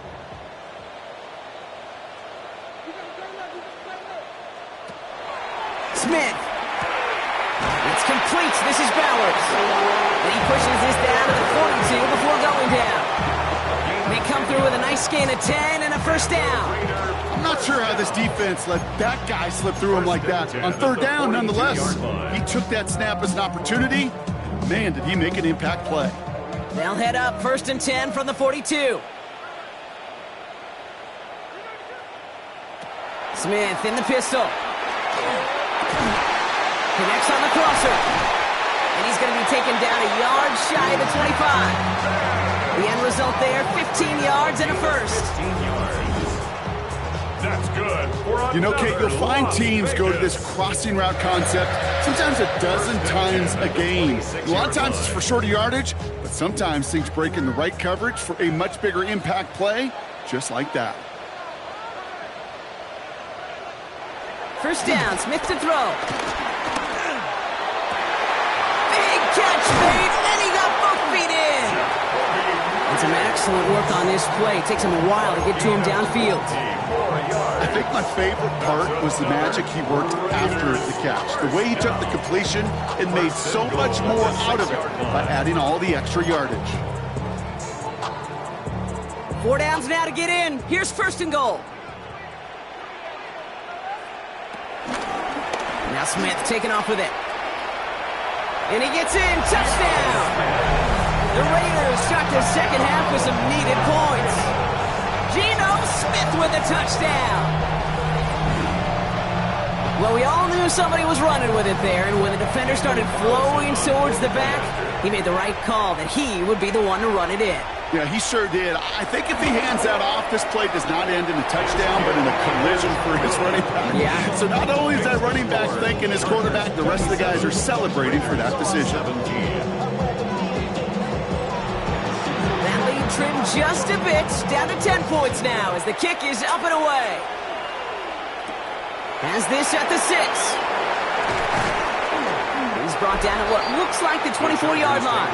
Smith. It's complete. This is Bowers. And he pushes this down to the 42 before going down. They come through with a nice gain of 10 and a first down. I'm not sure how this defense let that guy slip through him like that. On third down, nonetheless, he took that snap as an opportunity. Man, did he make an impact play. They'll head up first and 10 from the 42. Smith in the pistol. Connects on the crosser. And he's going to be taken down a yard shy of the 25. The end result there, 15 yards and a first. That's good. You know, Kate, you'll find teams go to this crossing route concept sometimes a dozen times a game. A lot of times it's for shorter yardage, but sometimes things break in the right coverage for a much bigger impact play, just like that. First down, Smith to throw. Big catch made, and he got both feet in. And some excellent work on this play. It takes him a while to get to him downfield. I think my favorite part was the magic he worked after the catch. The way he took the completion and made so much more out of it by adding all the extra yardage. 4 downs now to get in. Here's first and goal. Now Smith taking off with it. And he gets in. Touchdown! The Raiders start the second half with some needed points. Geno Smith with a touchdown. Well, we all knew somebody was running with it there, and when the defender started flowing towards the back, he made the right call that he would be the one to run it in. Yeah, he sure did. I think if he hands that off, this play does not end in a touchdown, but in a collision for his running back. Yeah. So not only is that running back thanking his quarterback, the rest of the guys are celebrating for that decision. That lead trimmed just a bit, down to 10 points now as the kick is up and away. Has this at the 6. He's brought down at what looks like the 24-yard line.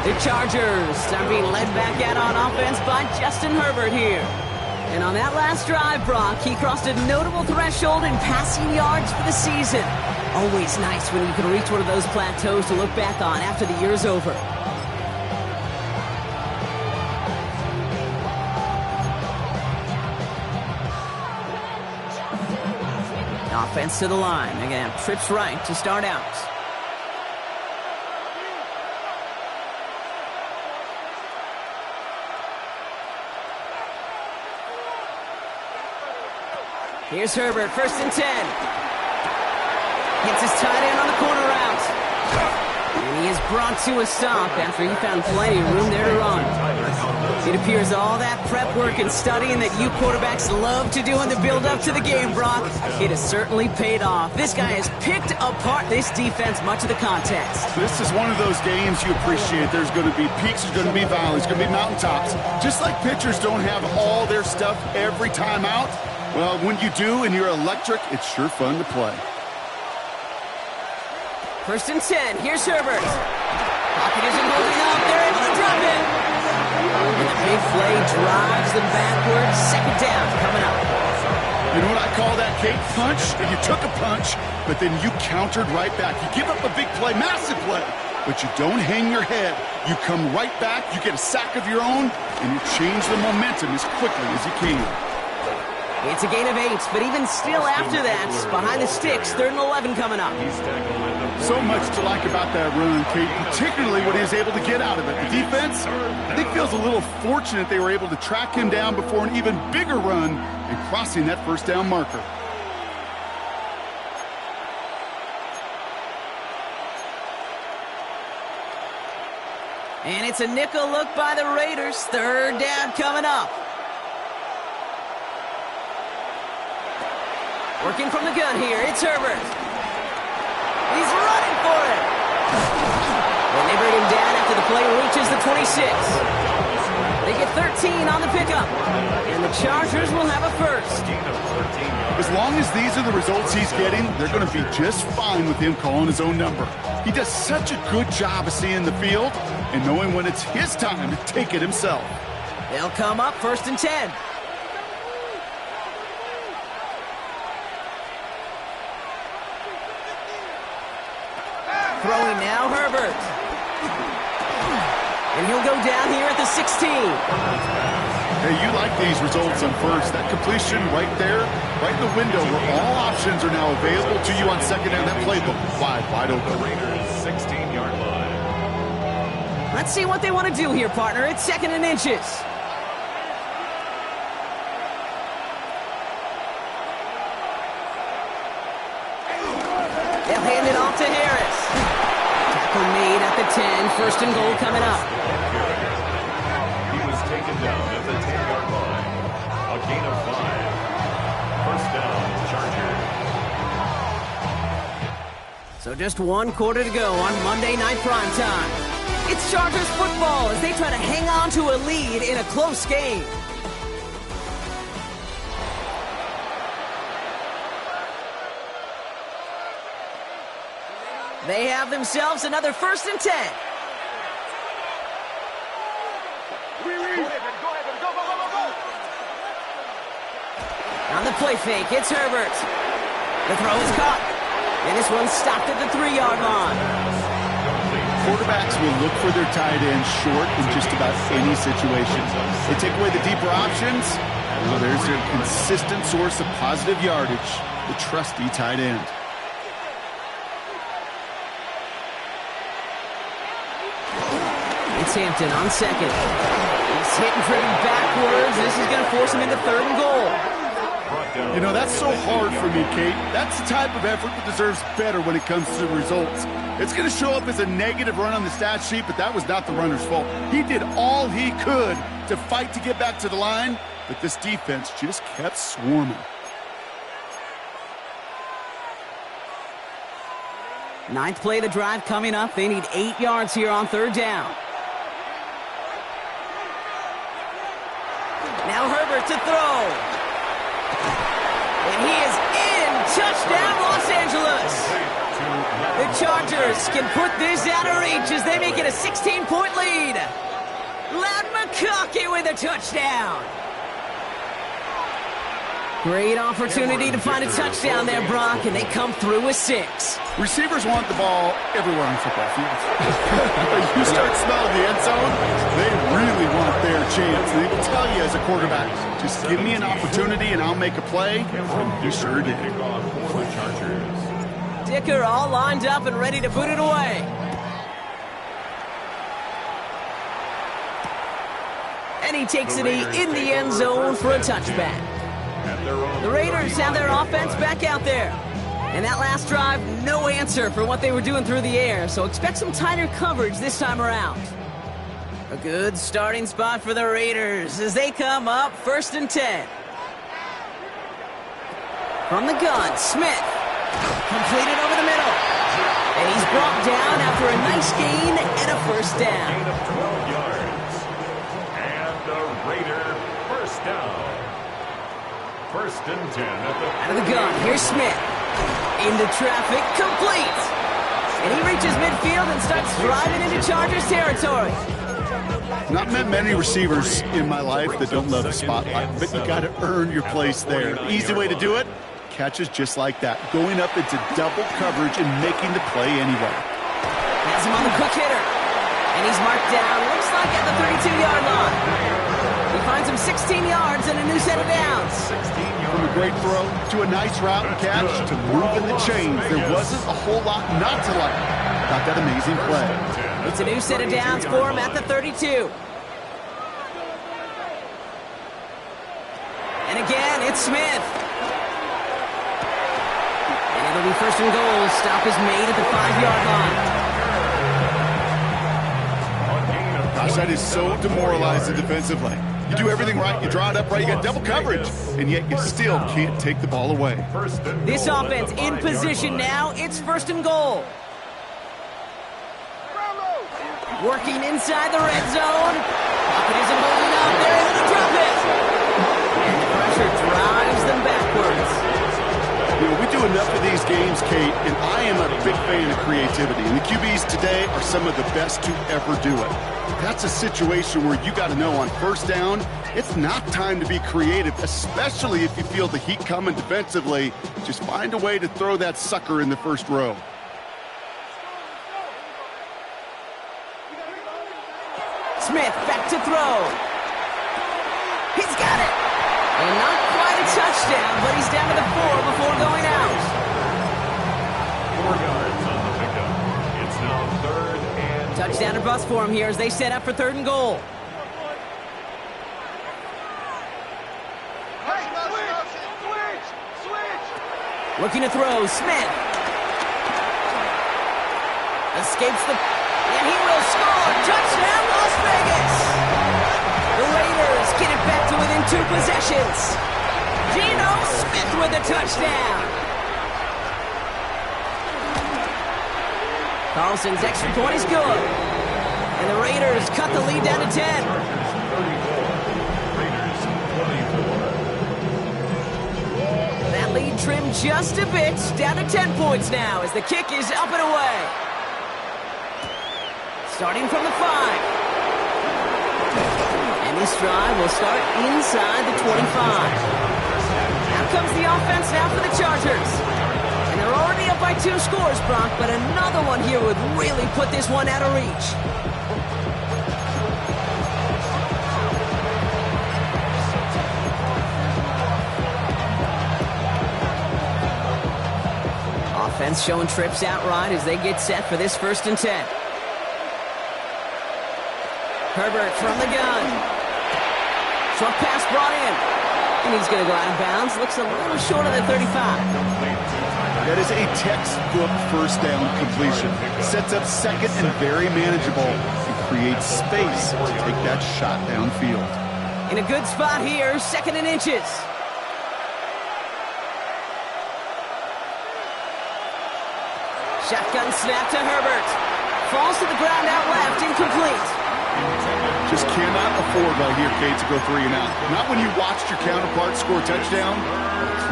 The Chargers are being led back out on offense by Justin Herbert here. And on that last drive, Brock, he crossed a notable threshold in passing yards for the season. Always nice when you can reach one of those plateaus to look back on after the year's over. Offense to the line. Again, trips right to start out. Here's Herbert, first and 10. Hits his tight end on the corner route. And he is brought to a stop after he found plenty of room there to run. It appears all that prep work and studying that you quarterbacks love to do in the build-up to the game, Brock, it has certainly paid off. This guy has picked apart this defense much of the contest. This is one of those games you appreciate. There's going to be peaks, there's going to be valleys, there's going to be mountaintops. Just like pitchers don't have all their stuff every time out, well, when you do and you're electric, it's sure fun to play. First and 10. Here's Herbert. Pocket isn't holding up. They're able to drop it. And the big play drives them backwards. Second down coming up. You know what I call that, Kate? Punch. You took a punch, but then you countered right back. You give up a big play, massive play, but you don't hang your head. You come right back, you get a sack of your own, and you change the momentum as quickly as you can. It's a gain of 8, but even still after that, behind the sticks, 3rd and 11 coming up. So much to like about that run, Kate, particularly what he was able to get out of it. The defense, I think, feels a little fortunate they were able to track him down before an even bigger run and crossing that first down marker. And it's a nickel look by the Raiders. 3rd down coming up. Working from the gun here, it's Herbert. He's running for it. And they bring him down after the play reaches the 26. They get 13 on the pickup. And the Chargers will have a first. As long as these are the results he's getting, they're going to be just fine with him calling his own number. He does such a good job of seeing the field and knowing when it's his time to take it himself. They'll come up 1st and 10. Throwing now, Herbert. And he'll go down here at the 16. Hey, you like these results on first. That completion right there, right in the window where all options are now available to you on second down. That playbook wide open. The Raiders' 16-yard line. Let's see what they want to do here, partner. It's 2nd and inches. They'll hand it off to Harris. Tackle made at the 10. 1st and goal coming up. He was taken down at the 10-yard line. A gain of 5. 1st down, Chargers. So just 1 quarter to go on Monday Night Primetime. It's Chargers football as they try to hang on to a lead in a close game. They have themselves another 1st and 10. On the play fake, it's Herbert. The throw is caught. And this one's stopped at the 3-yard line. Quarterbacks will look for their tight end short in just about any situation. They take away the deeper options. Well, there's their consistent source of positive yardage, the trusty tight end. It's Hampton on 2nd. He's hit and driven backwards. This is going to force him into 3rd and goal. You know, that's so hard for me, Kate. That's the type of effort that deserves better when it comes to the results. It's going to show up as a negative run on the stat sheet, but that was not the runner's fault. He did all he could to fight to get back to the line, but this defense just kept swarming. Ninth play of the drive coming up. They need 8 yards here on 3rd down. Now Herbert to throw. And he is in. Touchdown, Los Angeles. The Chargers can put this out of reach as they make it a 16-point lead. Loud McConkey with a touchdown. Great opportunity to find a touchdown there, Brock, and they come through with 6. Receivers want the ball everywhere on football fields. You start smelling the end zone, they really want their chance. They will tell you as a quarterback, just give me an opportunity and I'll make a play. And he sure did. Dicker all lined up and ready to put it away. And he takes it in the end zone for a touchback. The Raiders have their offense back out there. And that last drive, no answer for what they were doing through the air, so expect some tighter coverage this time around. A good starting spot for the Raiders as they come up 1st and 10. From the gun, Smith. Completed over the middle. And he's brought down after a nice gain and a 1st down. Gain of 12 yards. And the Raider 1st down. 1st and 10 at the... Out of the gun, here's Smith. Into traffic, complete. And he reaches midfield and starts driving into Chargers territory. Not met many receivers in my life that don't love the spotlight, but you got to earn your place there. The easy way to do it, catches just like that, going up into double coverage and making the play anyway. Has him on the quick hitter. And he's marked down, looks like at the 32-yard line. He finds him 16 yards and a new set of downs. From a great throw to a nice route and catch to moving the chains, there wasn't a whole lot not to like about that amazing play. It's a new set of downs for him at the 32. And again, it's Smith. And it'll be first and goal. Stop is made at the 5-yard line. Gosh, that is so demoralizing defensively. You do everything right, you draw it up right, you got double coverage, and yet you still can't take the ball away. This offense in position now. It's first and goal. Working inside the red zone. Pocket isn't holding up. They're able to drop it. And the pressure drives them backwards. You know, we do enough of these games, Kate, and I am a big fan of creativity. And the QBs today are some of the best to ever do it. That's a situation where you got to know on first down, it's not time to be creative, especially if you feel the heat coming defensively. Just find a way to throw that sucker in the first row. Smith back to throw. He's got it. And not quite a touchdown, but he's down to the 4 before going out. 4 yards on the pickup. It's now 3rd and... Touchdown or bust for him here as they set up for 3rd and goal. Looking to throw, Smith. Escapes the... And he will score! Touchdown, Las Vegas! The Raiders get it back to within 2 possessions. Geno Smith with a touchdown. Carlson's extra point is good. And the Raiders cut the lead down to 10. Raiders 24. That lead trimmed just a bit, down to 10 points now as the kick is up and away. Starting from the 5. And this drive will start inside the 25. Out comes the offense now for the Chargers. And they're already up by 2 scores, Brock, but another one here would really put this one out of reach. Offense showing trips outright as they get set for this 1st and 10. Herbert from the gun. Short pass brought in. And he's going to go out of bounds. Looks a little short of the 35. That is a textbook first down completion. Sets up 2nd and very manageable and creates space to take that shot downfield. In a good spot here, 2nd and inches. Shotgun snap to Herbert. Falls to the ground out left, incomplete. Just cannot afford right here, Kate, to go 3 and out. Not when you watched your counterpart score a touchdown.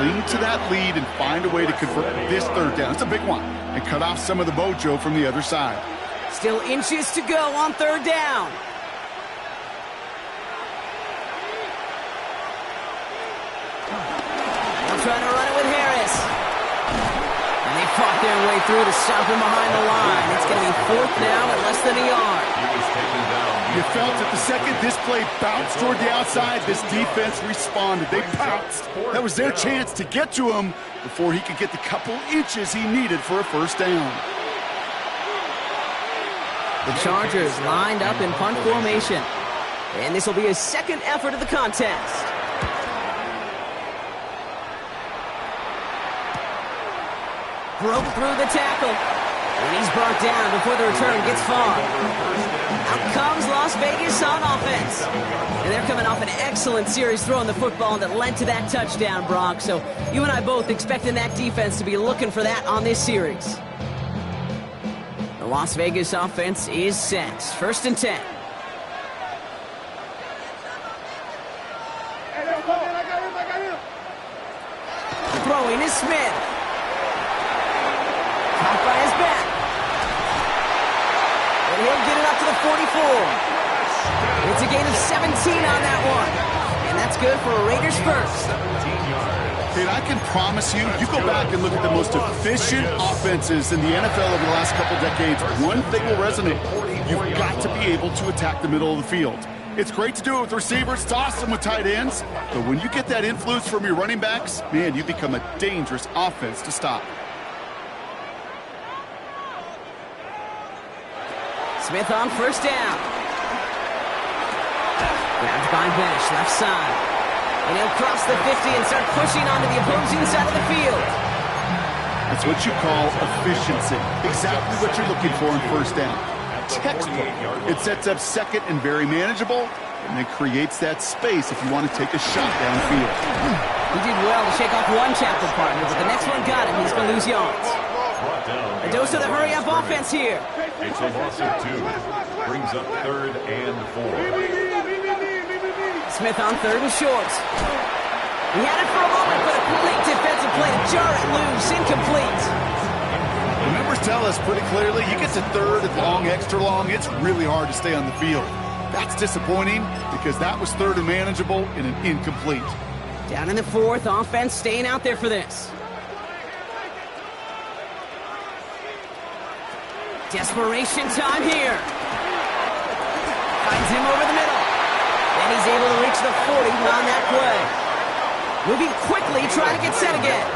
Cling to that lead and find a way to convert this 3rd down. It's a big one. And cut off some of the mojo from the other side. Still inches to go on 3rd down. They're trying to run it with Harris. And they fought their way through to stop him behind the line. It's going to be 4th down at less than a yard. You felt it the second this play bounced toward the outside, this defense responded. They pounced. That was their chance to get to him before he could get the couple inches he needed for a 1st down. The Chargers lined up in punt formation. And this will be his 2nd effort of the contest. Broke through the tackle. And he's brought down before the return gets far. Out comes Las Vegas on offense. And they're coming off an excellent series throwing the football that led to that touchdown, Brock. So you and I both expecting that defense to be looking for that on this series. The Las Vegas offense is set. 1st and 10. Throwing is Smith. Caught by his back. And he'll get it up to the 44. It's a gain of 17 on that one. And that's good for a Raiders first. 17 yards. And I can promise you, you go back and look at the most efficient offenses in the NFL over the last couple decades, one thing will resonate. You've got to be able to attack the middle of the field. It's great to do it with receivers, toss them with tight ends, but when you get that influence from your running backs, man, you become a dangerous offense to stop. Smith on first down. Grabbed by Besh, left side. And he'll cross the 50 and start pushing onto the opposing side of the field. That's what you call efficiency. Exactly what you're looking for in first down. Textbook. It sets up second and very manageable, and then creates that space if you want to take a shot downfield. He did well to shake off one tackle partner, but the next one got him. He's going to lose yards. A dose of the hurry-up offense here. It's a loss of 2. Brings up 3rd and 4. Smith on 3rd and short. He had it for a moment, but a great defensive play to jar it loose. Incomplete. The numbers tell us pretty clearly, you get to 3rd and long, extra long, it's really hard to stay on the field. That's disappointing because that was 3rd and manageable and an incomplete. Down in the 4th, offense staying out there for this. Desperation time here. Finds him over the middle. And he's able to reach the 40 on that play. Moving quickly, trying to get set again.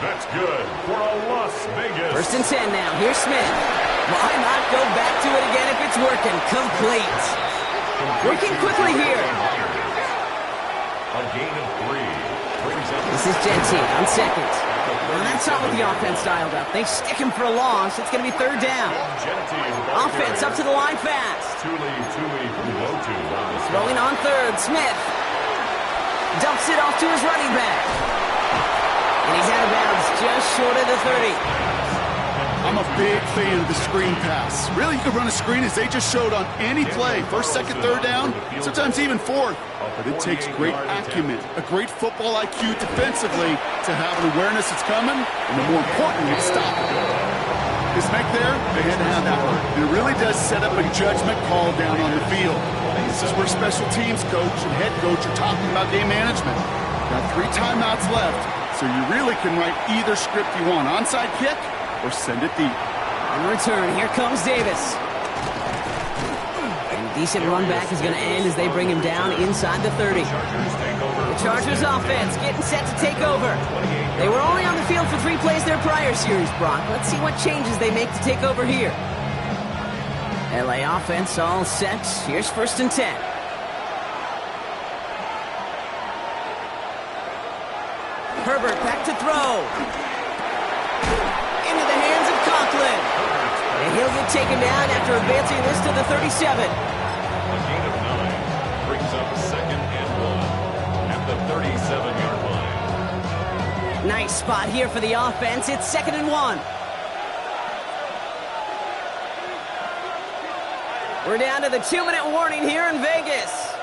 That's good for a Las Vegas. 1st and 10 now. Here's Smith. Why not go back to it again if it's working? Complete. Working quickly here. A gain of 3. Brings up This is Genty on 2nd. Well, that's not what the offense dialed up. They stick him for a loss. It's going to be 3rd down. Offense up to the line fast. Throwing on 3rd. Smith dumps it off to his running back. And he's out of bounds just short of the 30. I'm a big fan of the screen pass. Really, you can run a screen as they just showed on any play. 1st, 2nd, 3rd down, sometimes even 4th. But it takes great acumen, a great football IQ defensively to have an awareness it's coming, and the more importantly, stop it. This make there, they had to have that one. And it really does set up a judgment call down on the field. This is where special teams coach and head coach are talking about game management. Got 3 timeouts left, so you really can write either script you want. Onside kick or send it deep. On return, here comes Davis. And a decent run back is going to end as they bring him down inside the 30. The Chargers offense getting set to take over. They were only on the field for 3 plays their prior series, Brock. Let's see what changes they make to take over here. LA offense all set. Here's 1st and 10. Herbert back to throw. Into the hands of Conklin. And he'll get taken down after advancing this to the 37. A gain of 9 brings up 2nd and 1 at the 37-yard line. Nice spot here for the offense. It's 2nd and 1. We're down to the 2-minute warning here in Vegas.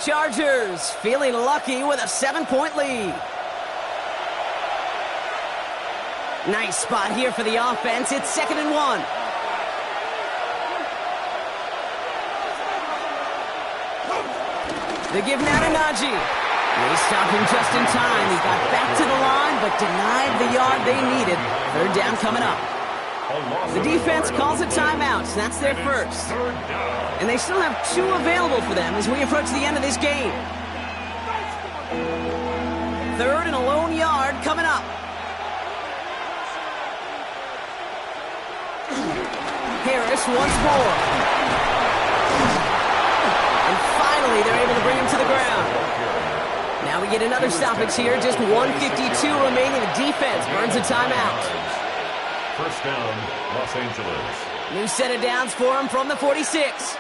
Chargers feeling lucky with a 7-point lead. Nice spot here for the offense. It's 2nd and 1. They give now to Najee. They stop him just in time. He got back to the line, but denied the yard they needed. 3rd down coming up. The defense calls a timeout. That's their first. And they still have 2 available for them as we approach the end of this game. 3rd and a lone yard coming up. Harris once more. And finally, they're able to bring him to the ground. Now we get another stoppage here. Just 1:52 remaining. The defense burns a timeout. 1st down, Los Angeles. New set of downs for him from the 46.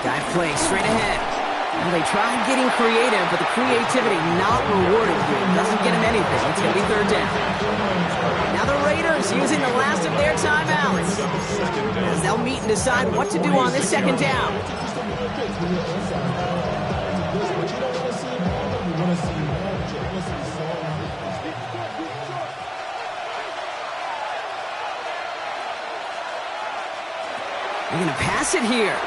Dive play straight ahead. Well, they tried getting creative, but the creativity not rewarded here. Doesn't get him anything. It's going to be 3rd down. Now the Raiders using the last of their timeouts as they'll meet and decide what to do on this 2nd down. They're going to pass it here.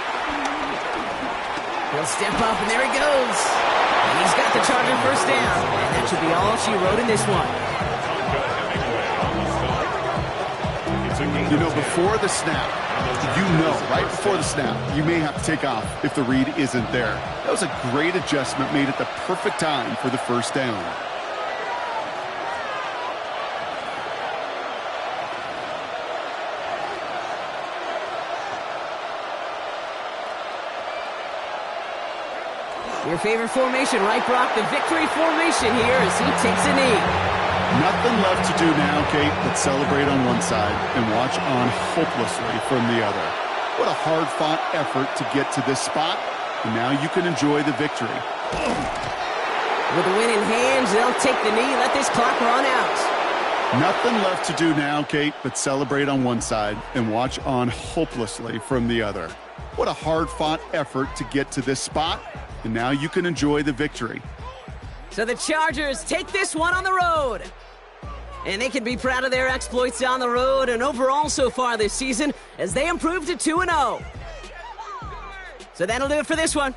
He'll step up, and there he goes. And he's got the Charger first down. And that should be all she wrote in this one. You know, before the snap, right before the snap, you may have to take off if the read isn't there. That was a great adjustment made at the perfect time for the first down. Your favorite formation, right, Brock? The victory formation here as he takes a knee. Nothing left to do now, Kate, but celebrate on one side and watch on hopelessly from the other. What a hard-fought effort to get to this spot, and now you can enjoy the victory. With the win in hand, they'll take the knee, let this clock run out. Nothing left to do now, Kate, but celebrate on one side and watch on hopelessly from the other. What a hard-fought effort to get to this spot, and now you can enjoy the victory. So the Chargers take this one on the road. And they can be proud of their exploits on the road and overall so far this season as they improve to 2-0. So that'll do it for this one.